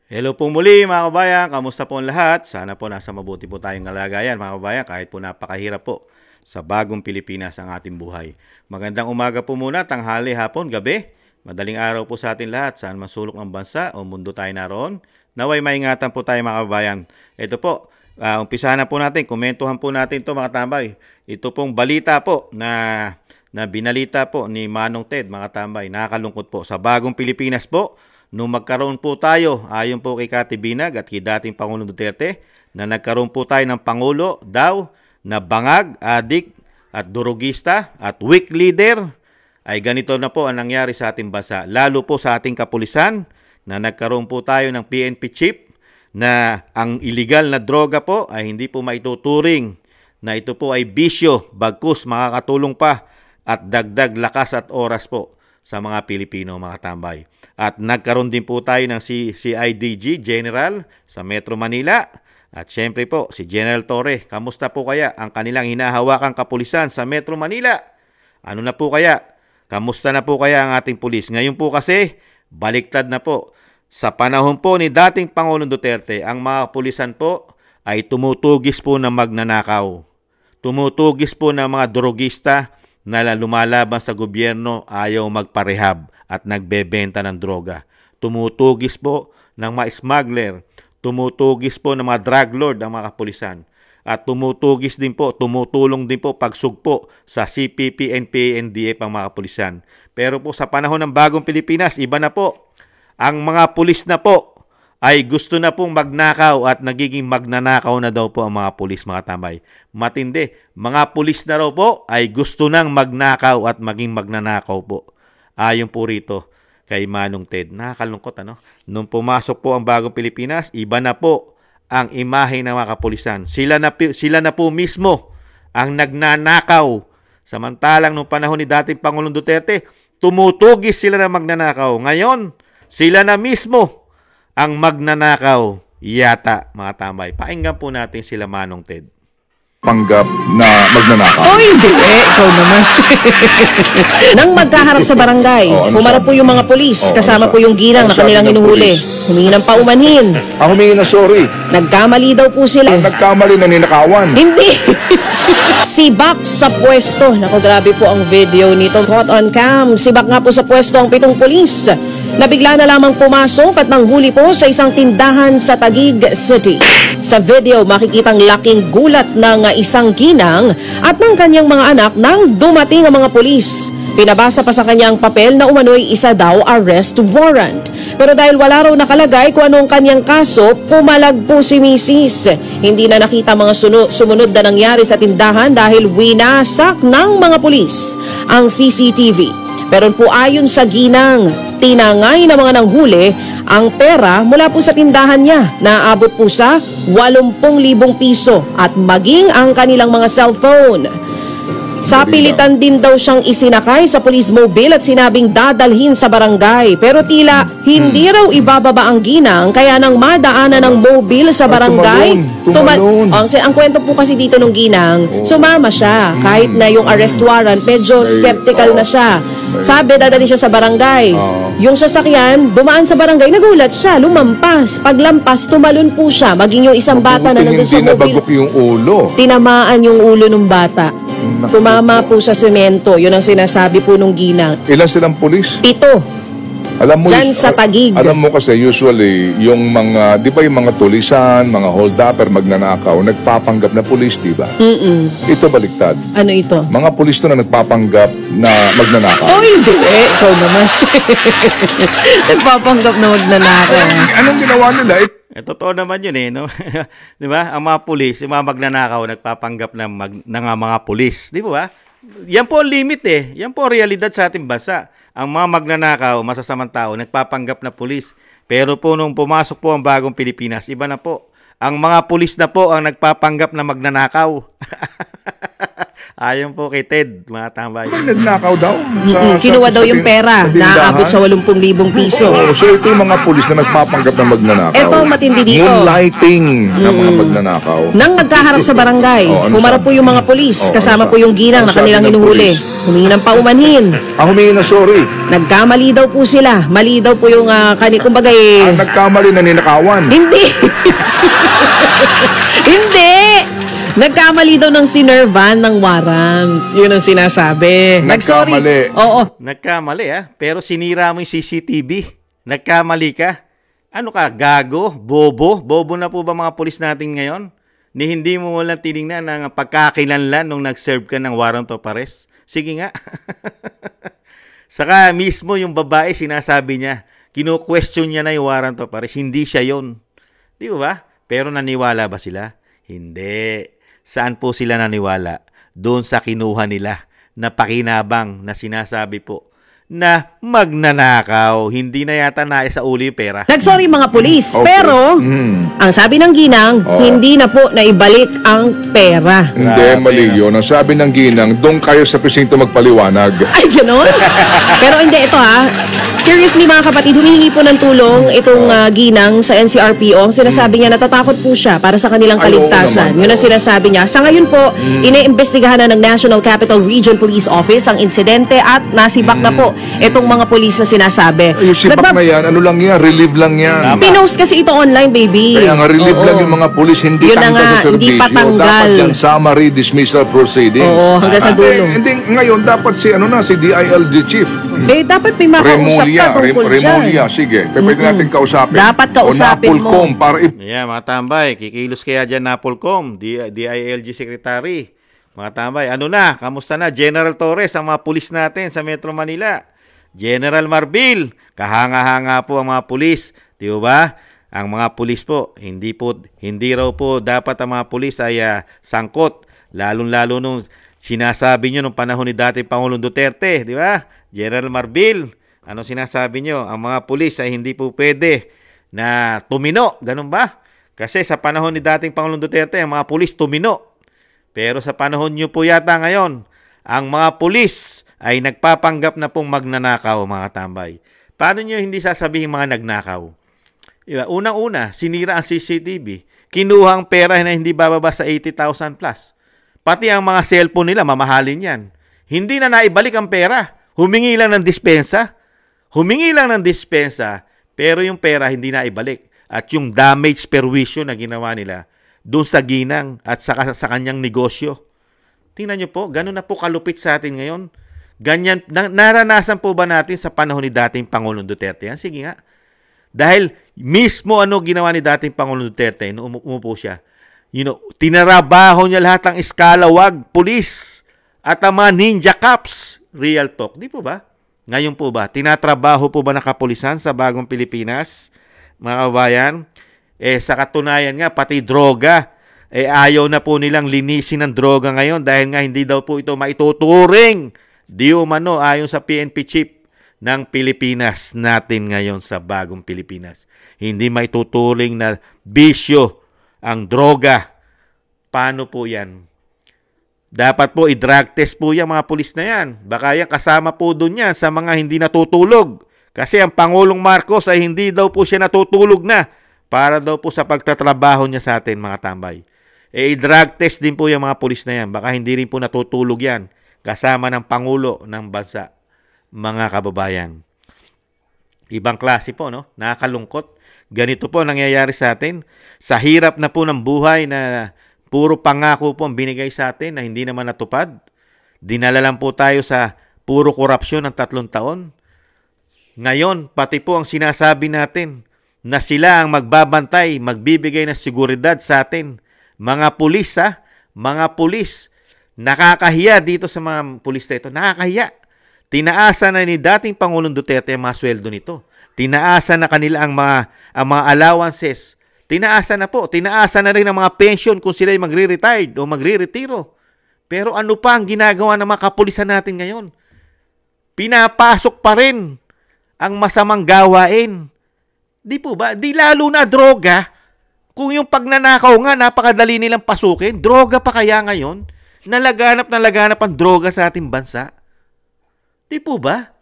Hello po muli mga kabayan, kamusta po ang lahat? Sana po nasa mabuti po tayong kalagayan mga kabayan kahit po napakahirap po sa bagong Pilipinas ang ating buhay. Magandang umaga po muna, tanghali, hapon, gabi. Madaling araw po sa ating lahat, saan man sulok ng bansa o mundo tayo naroon. Naway maingatan po tayo mga kabayan. Ito po, umpisahan na po natin, komentuhan po natin ito mga tambay. Ito pong balita po na binalita po ni Manong Ted mga tambay. Nakakalungkot po sa bagong Pilipinas po. Nung magkaroon po tayo, ayon po kay Kati Binag at kay dating Pangulong Duterte, na nagkaroon po tayo ng Pangulo daw na bangag, adik at durugista at weak leader, ay ganito na po ang nangyari sa ating bansa. Lalo po sa ating kapulisan na nagkaroon po tayo ng PNP chief na ang illegal na droga po ay hindi po maituturing na ito po ay bisyo, bagkus makakatulong pa at dagdag lakas at oras po sa mga Pilipino mga tambay. At nagkaroon din po tayo ng CIDG General sa Metro Manila. At syempre po si General Torre, kamusta po kaya ang kanilang hinahawakang kapulisan sa Metro Manila? Ano na po kaya? Kamusta na po kaya ang ating pulis? Ngayon po kasi, baliktad na po. Sa panahon po ni dating Pangulong Duterte, ang mga kapulisan po ay tumutugis po ng magnanakaw. Tumutugis po ng mga drogista na lumalaban sa gobyerno, ayaw magparehab at nagbebenta ng droga. Tumutugis po ng mga smuggler, tumutugis po ng mga drug lord ang mga kapulisan. At tumutugis din po, tumutulong din po pagsugpo sa CPP, NPA, NDF ang mga kapulisan. Pero po sa panahon ng bagong Pilipinas, iba na po. Ang mga pulis na po ay gusto na pong magnakaw at nagiging magnanakaw na daw po ang mga pulis mga tambay. Matindi, mga pulis na raw po ay gusto nang magnakaw at maging magnanakaw po. Ayon po rito kay Manong Ted. Nakakalungkot ano? Nung pumasok po ang bagong Pilipinas, iba na po ang imahe ng mga kapulisan. Sila na po mismo ang nagnanakaw. Samantalang nung panahon ni dating Pangulong Duterte, tumutugis sila na magnanakaw. Ngayon, sila na mismo ang magnanakaw yata mga tambay. Pakinggan po natin sila Manong Ted. Panggap na magnanakaw. Oh, hindi. Ikaw naman. Nang magkaharap sa barangay, humarap po yung mga polis, kasama po yung ginang na kanilang hinuhuli. Humingi ng paumanhin. Humingi na sorry. Nagkamali daw po sila. Nagkamali na ninakawan. Hindi. Sibak sa pwesto. Naku, grabe po ang video nito. Caught on cam. Sibak nga po sa pwesto ang 7 polis. Nabigla na lamang pumasok at nanghuli po sa isang tindahan sa Taguig City. Sa video, makikitang laking gulat ng isang ginang at ng kanyang mga anak nang dumating ang mga polis. Pinabasa pa sa kanyang papel na umano'y isa daw arrest warrant. Pero dahil wala raw nakalagay kung anong kanyang kaso, pumalag po si Mrs. Hindi na nakita mga sumunod na nangyari sa tindahan dahil winasak ng mga polis ang CCTV. Pero po ayon sa ginang, tinangay ng mga nanghuli ang pera mula po sa tindahan niya na aabot po sa 80,000 piso at maging ang kanilang mga cellphone. Sa pilitan din daw siyang isinakay sa police mobile at sinabing dadalhin sa barangay. Pero tila hindi raw ibababa ang ginang kaya nang madaanan ng mobile sa barangay, tumalon. Ang kwento po kasi dito ng ginang, sumama siya. Kahit na yung arrest warrant, medyo skeptical na siya. Sabi, dadalhin siya sa barangay. Yung sasakyan, dumaan sa barangay, nagulat siya, lumampas. Paglampas, tumalon po siya, maging yung isang bata na nandun sa Hindi mobile. nabagok yung ulo. Tinamaan yung ulo ng bata. Tumama po sa semento. Yun ang sinasabi po nung ginang. Ilan silang pulis? 7. Alam mo, Diyan sa Taguig. Alam mo kasi usually yung mga, di ba yung mga tulisan, mga hold-upper, magnanakaw, nagpapanggap na pulis, di ba? Ito baliktad. Ano ito? Mga pulis to na nagpapanggap na magnanakaw. Oh, hindi. Ikaw naman. Nagpapanggap na magnanakaw. Anong ginawa nila? Totoo naman yun no? Di ba? Ang mga pulis, yung mga magnanakaw, nagpapanggap ng mga pulis. Di ba? Yan po ang limit Yan po ang realidad sa ating bansa. Ang mga magnanakaw, masasamang tao, nagpapanggap na pulis. Pero po nung pumasok po ang bagong Pilipinas, iba na po. Ang mga pulis na po ang nagpapanggap na magnanakaw. Ayon po kay Ted, mga tambay. Nagnakaw daw. Kinuha daw yung pera na aabot sa 80,000 piso. Oo, so ito yung mga pulis na nagpapanggap ng magnanakaw. Ito ang matindi dito. Moonlighting ng mga magnanakaw. Nang nagkaharap sa barangay, humarap po yung mga pulis, kasama po yung ginang na kanilang hinuhuli. Humingi ng paumanhin. Humingi na sorry. Nagkamali daw po sila. Mali daw po yung kumbaga Nagkamali na ninakawan. Hindi. Hindi. Nagkamali daw ng sinervan ng warrant. Yun ang sinasabi. Nagkamali. Oo. Nagkamali pero sinira mo yung CCTV. Nagkamali ka. Ano ka, gago? Bobo? Bobo na po ba mga pulis natin ngayon? Ni hindi mo walang tinignan ng pagkakilanlan nung nag-serve ka ng warrant of arrest? Sige nga. Saka mismo yung babae sinasabi niya, kino-question niya na yung warrant of arrest. Hindi siya yon. Di ba? Pero naniwala ba sila? Hindi. Saan po sila naniwala? Doon sa kinuha nila na pakinabang na sinasabi po na magnanakaw. Hindi na yata nais sa uli yung pera. Nagsorry mga pulis. Okay. Pero, ang sabi ng ginang, hindi na po naibalik ang pera. Hindi, mali yun. Ang sabi ng ginang, doon kayo sa presinto magpaliwanag. Ay, gano'n? Pero hindi, ito seriously mga kapatid, humihingi po ng tulong itong ginang sa NCRPO. Sinasabi niya natatakot po siya para sa kanilang kaligtasan. Yun ang sinasabi niya. Sa ngayon po, iniimbestigahan na ng National Capital Region Police Office ang insidente at nasibak na po itong mga pulis na sinasabi. Yung sibak na yan, ano lang yan, relieve lang yan. Pinost kasi ito online, baby. Kaya nga, relieve lang yung mga pulis, hindi Yun na tanggal nga, sa servisyo. hindi patanggal. Dapat yan, summary dismissal proceedings. Oo, hanggang sa dulo. Hindi, ngayon, dapat si DILG chief. Dapat may makausap ka tungkol dyan. Remulia, sige. Pwede natin kausapin. Dapat kausapin mo. O Napolcom, para Mga tambay, kikilos kaya dyan Napolcom, DILG Secretary. Mga tambay, ano na, kamusta na? General Torres, ang mga pulis natin sa Metro Manila. General Marbil, kahanga-hanga po ang mga pulis. Di ba? Ang mga pulis po, hindi raw po dapat ang mga pulis ay sangkot. Lalong-lalo nung sinasabi nyo nung panahon ni dating Pangulong Duterte. Di ba? General Marbil, ano sinasabi nyo? Ang mga pulis ay hindi po pwede na tumino. Ganun ba? Kasi sa panahon ni dating Pangulong Duterte, ang mga pulis tumino. Pero sa panahon nyo po yata ngayon, ang mga pulis ay nagpapanggap na pong magnanakaw, mga tambay. Paano nyo hindi sasabihin mga nagnakaw? Diba? Unang-una, sinira ang CCTV. Kinuha ang pera na hindi bababa sa 80,000 plus. Pati ang mga cellphone nila, mamahalin yan. Hindi na naibalik ang pera. Humingi lang ng dispensa. Pero yung pera hindi na ibalik. At yung damage perwisyo na ginawa nila doon sa ginang at sa kanyang negosyo. Tingnan nyo po, gano'n na po kalupit sa atin ngayon. Ganyan, naranasan po ba natin sa panahon ni dating Pangulong Duterte? Yan, sige nga. Dahil mismo ginawa ni dating Pangulong Duterte, nung umupo siya, tinarabaho niya lahat ng eskalawag, pulis, at ang mga ninja cops. Real talk, di po ba? Ngayon po ba, tinatrabaho po ba ng kapulisan sa bagong Pilipinas? Mga kabayan, sa katunayan nga, pati droga, ayaw na po nilang linisin ng droga ngayon dahil nga hindi daw po ito maituturing. Di umano, ayon sa PNP chief ng Pilipinas natin ngayon sa bagong Pilipinas. Hindi maituturing na bisyo ang droga. Paano po yan? Dapat po i-drug test po yan mga pulis na yan. Baka yan kasama po doon yan sa mga hindi natutulog. Kasi ang Pangulong Marcos ay hindi daw po siya natutulog na para daw po sa pagtatrabaho niya sa atin mga tambay. I-drug test din po yung mga pulis na yan. Baka hindi rin po natutulog yan kasama ng Pangulo ng bansa. Mga kababayan. Ibang klase po, no? Nakakalungkot. Ganito po nangyayari sa atin. Sa hirap na po ng buhay na puro pangako po ang binigay sa atin na hindi naman natupad. Dinala lang po tayo sa puro korupsyon ng 3 taon. Ngayon, pati po ang sinasabi natin na sila ang magbabantay, magbibigay ng seguridad sa atin. Mga pulis, mga pulis. Nakakahiya dito sa mga pulis na ito. Nakakahiya. Tinaasa na ni dating Pangulong Duterte ang mga sweldo nito. Tinaasa na kanila ang mga allowances. Tinaasa na po. Tinaasa na rin ang mga pension kung sila ay magre-retired o magre-retiro. Pero ano pa ang ginagawa ng mga kapulisan natin ngayon? Pinapasok pa rin ang masamang gawain. Di po ba? Di lalo na droga. Kung yung pagnanakaw nga, napakadali nilang pasukin. Droga pa kaya ngayon? na laganap ang droga sa ating bansa? Di po ba?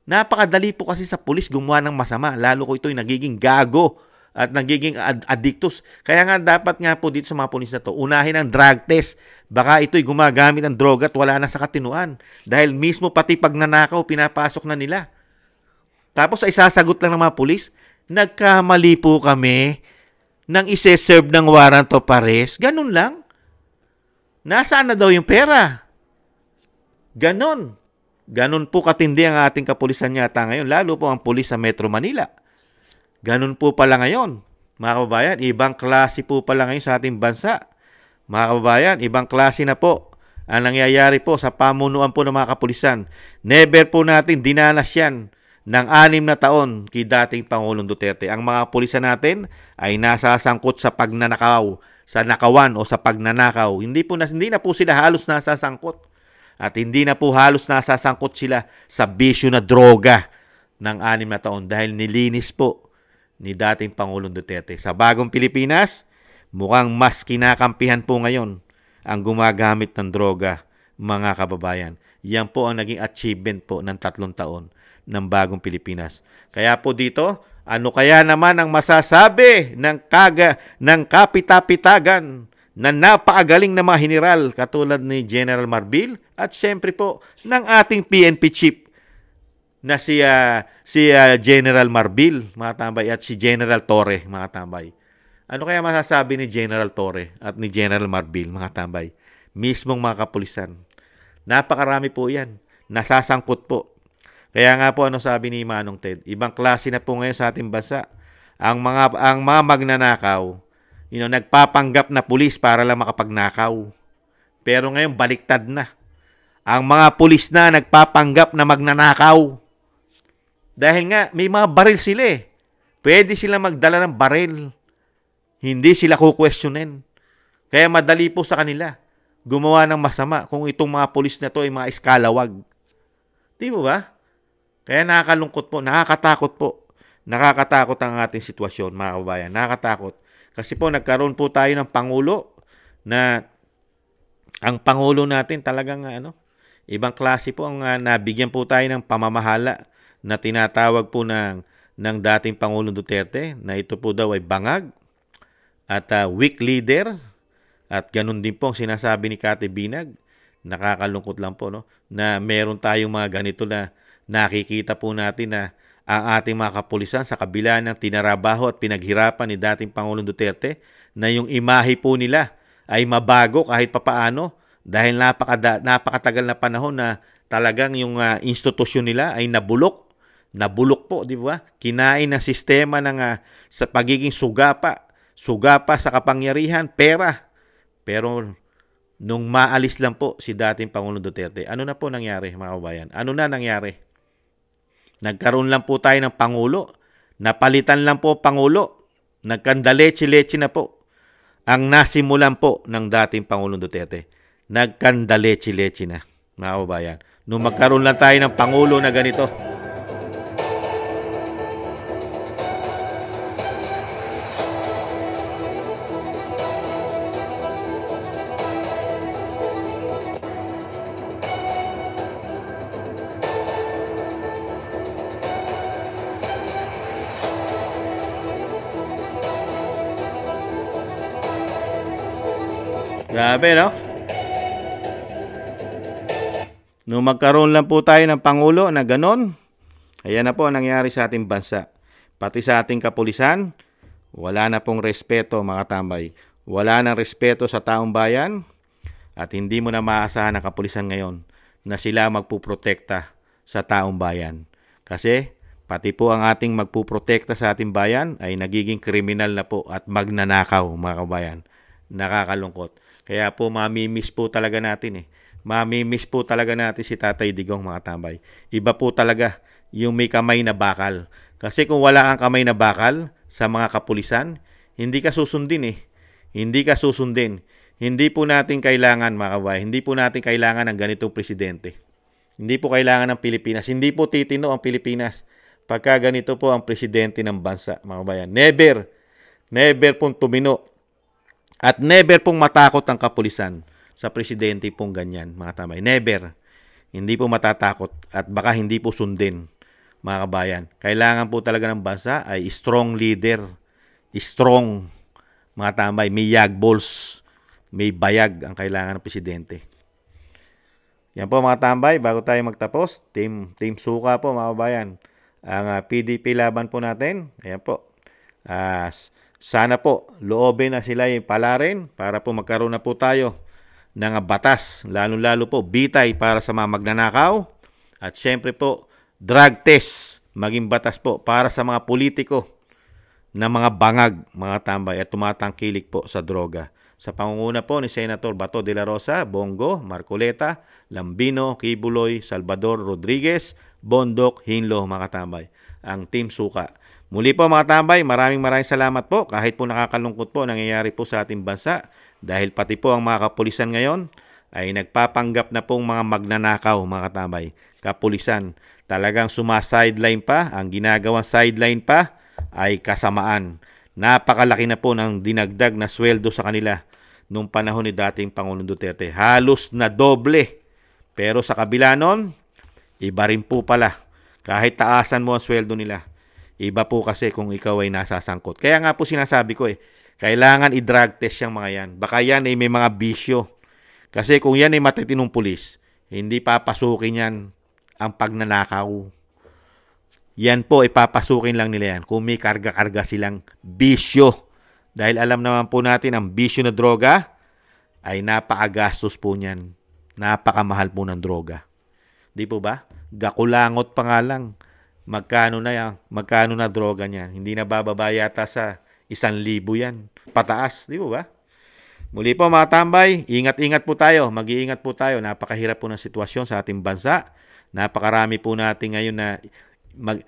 Napakadali po kasi sa pulis gumawa ng masama, lalo ko ito'y nagiging gago at nagiging addictus. Kaya nga dapat nga po dito sa mga pulis na to, unahin ang drug test. Baka ito'y gumagamit ng droga at wala na sa katinuan. Dahil mismo pati pagnanakaw, pinapasok na nila. Tapos ay sasagot lang ng mga pulis, nagkamali po kami nang ise-serve ng warrant of arrest. Ganun lang. Nasaan na daw yung pera? Ganon. Ganon po katindi ang ating kapulisan yata ngayon, lalo po ang pulis sa Metro Manila. Ganon po pala ngayon. Mga kababayan, ibang klase po pala ngayon sa ating bansa. Mga kababayan, ibang klase na po ang nangyayari po sa pamunuan po ng mga kapulisan. Never po natin dinanas yan ng 6 na taon kay dating Pangulong Duterte. Ang mga kapulisan natin ay nasasangkot sa pagnanakaw, sa nakawan o sa pagnanakaw. Hindi na po sila halos nasasangkot. At hindi na po halos nasasangkot sila sa bisyo na droga ng 6 na taon dahil nilinis po ni dating Pangulong Duterte. Sa bagong Pilipinas, mukhang mas kinakampihan po ngayon ang gumagamit ng droga, mga kababayan. Yan po ang naging achievement po ng 3 taon ng bagong Pilipinas. Kaya po dito, ano kaya naman ang masasabi ng kapitapitagan na napakagaling na mga general katulad ni General Marbil at siyempre po ng ating PNP chief na si General Marbil, mga tambay, at si General Torre, mga tambay. Ano kaya masasabi ni General Torre at ni General Marbil, mga tambay? Mismong mga kapulisan. Napakarami po yan. Nasasangkot po. Kaya nga po ano sabi ni Manong Ted, ibang klase na po ngayon sa ating bansa. Ang mga magnanakaw, nagpapanggap na pulis para lang makapagnakaw. Pero ngayon baliktad na. Ang mga pulis na nagpapanggap na magnanakaw. Dahil nga may mga baril sila eh. Pwede sila magdala ng baril. Hindi sila kukwestiyonin. Kaya madali po sa kanila gumawa ng masama kung itong mga pulis na to ay mga eskalawag. Di mo ba? Kaya nakakalungkot po, nakakatakot po. Nakakatakot ang ating sitwasyon, mga kababayan. Nakakatakot. Kasi po nagkaroon po tayo ng Pangulo na ang Pangulo natin talagang ibang klase po ang nabigyan po tayo ng pamamahala na tinatawag po ng dating Pangulong Duterte na ito po daw ay bangag at weak leader at ganun din po ang sinasabi ni Kati Binag. Nakakalungkot lang po na meron tayong mga ganito na nakikita po natin na ang ating mga kapulisan sa kabila ng tinarabaho at pinaghirapan ni dating Pangulong Duterte na yung imahe po nila ay mabago kahit papaano dahil napakatagal na panahon na talagang yung institusyon nila ay nabulok. Nabulok po, di ba? Kinain ng sistema sa pagiging sugapa sa kapangyarihan, pera. Pero nung maalis lang po si dating Pangulong Duterte, ano na po nangyari, mga kabayan? Ano na nangyari? Nagkaroon lang po tayo ng Pangulo. Napalitan lang po Pangulo. Nagkandaleche-leche na po ang nasimulan po ng dating Pangulong Duterte. Nagkandaleche-leche na, mga kababayan. Nung magkaroon lang tayo ng Pangulo na ganito. Grabe, no? Nung magkaroon lang po tayo ng Pangulo na ganon, ayan na po ang nangyari sa ating bansa. Pati sa ating kapulisan, wala na pong respeto, mga tambay. Wala nang respeto sa taong bayan at hindi mo na maasahan ang kapulisan ngayon na sila magpuprotekta sa taong bayan. Kasi pati po ang ating magpuprotekta sa ating bayan ay nagiging kriminal na po at magnanakaw, mga kabayan. Nakakalungkot. Kaya po mamimiss po talaga natin Mamimiss po talaga natin si Tatay Digong, mga tambay. Iba po talaga yung may kamay na bakal. Kasi kung wala kang kamay na bakal sa mga kapulisan, hindi ka susundin Hindi ka susundin. Hindi po natin kailangan, mga kabayan. Hindi po natin kailangan ng ganitong presidente. Hindi po kailangan ng Pilipinas. Hindi po titino ang Pilipinas pagka ganito po ang presidente ng bansa, mga kabayan. Never pong tumino. At never pong matakot ang kapulisan. sa presidente pong ganyan, mga tambay. Never. Hindi po matatakot at baka hindi po sundin, mga kabayan. Kailangan po talaga ng bansa ay strong leader. Strong, mga tambay. May yagballs, may bayag ang kailangan ng presidente. Yan po mga tambay, bago tayo magtapos, Team Suka po mga kabayan. Ang PDP laban po natin, ayan po. Sana po, loobin na sila yung palarin para po magkaroon na po tayo ng batas, lalo-lalo po bitay para sa mga magnanakaw. At syempre po, drug test, maging batas po para sa mga politiko na mga bangag, mga tambay at tumatangkilik po sa droga. Sa pangunguna po ni Senator Bato de la Rosa, Bongo, Marcoleta, Lambino, Kibuloy, Salvador Rodriguez, Bondok, Hinlo, mga tambay. Ang Team Suka. Muli po mga tambay, maraming salamat po. Kahit po nakakalungkot po nangyayari po sa ating bansa dahil pati po ang mga kapulisan ngayon ay nagpapanggap na pong mga magnanakaw, mga tambay. Kapulisan, talagang sumasideline pa, ang ginagawang sideline pa ay kasamaan. Napakalaki na po ng dinagdag na sweldo sa kanila nung panahon ni dating Pangulong Duterte. Halos na doble. Pero sa kabila nun, iba rin po pala. Kahit taasan mo ang sweldo nila, iba po kasi kung ikaw ay nasasangkot. Kaya nga po sinasabi ko kailangan i-drug test yung mga yan. Baka yan ay may mga bisyo. Kasi kung yan ay matitinong pulis, hindi papasukin yan ang pagnanakaw. Yan po, ipapasukin lang nila yan kung may karga-karga silang bisyo. Dahil alam naman po natin, ang bisyo na droga ay napakagastos po niyan. Napakamahal po ng droga. Di po ba? Gakulangot pa nga lang. Magkano na droga niyan? Hindi na bababa yata sa 1,000 yan. Pataas, di po ba? Muli po mga tambay, ingat-ingat po tayo. Mag-iingat po tayo. Napakahirap po ng sitwasyon sa ating bansa. Napakarami po natin ngayon na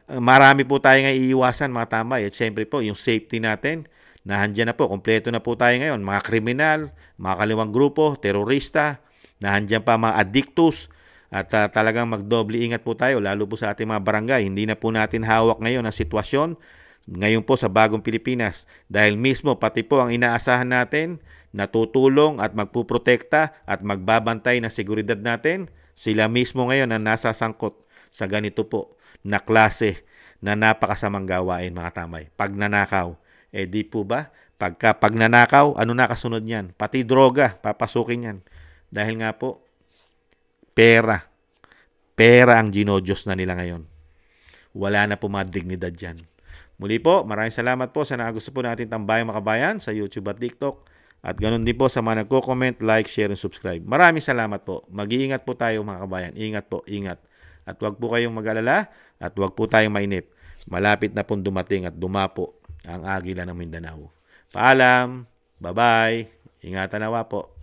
marami po tayo ngayon iiwasan mga tambay. At syempre po, yung safety natin, nahandyan na po. Kompleto na po tayo ngayon. Mga kriminal, mga kaliwang grupo, terorista, nahandyan pa mga addictus. At talagang magdoble ingat po tayo, lalo po sa ating mga barangay. Hindi na po natin hawak ngayon ang sitwasyon ngayon po sa bagong Pilipinas. Dahil mismo pati po ang inaasahan natin, natutulong at magpuprotekta at magbabantay ng seguridad natin, sila mismo ngayon ang nasasangkot sa ganito po na klase na napakasamang gawain mga tambay. Pagnanakaw. Di po ba? Pagka pagnanakaw, ano nakasunod niyan? Pati droga, papasukin yan. Dahil nga po, pera ang ginojos na nila ngayon. Wala na po mga dignidad dyan. Muli po, maraming salamat po sa gusto po natin tambayang makabayan sa YouTube at TikTok. At ganun din po sa mga nagko-comment, like, share, and subscribe. Maraming salamat po. Mag-iingat po tayo mga kabayan. Ingat po, ingat. At huwag po kayong mag-alala at huwag po tayong mainip. Malapit na pong dumating at dumapo ang Agila ng Mindanao. Paalam. Bye-bye. Ingatan nawa po.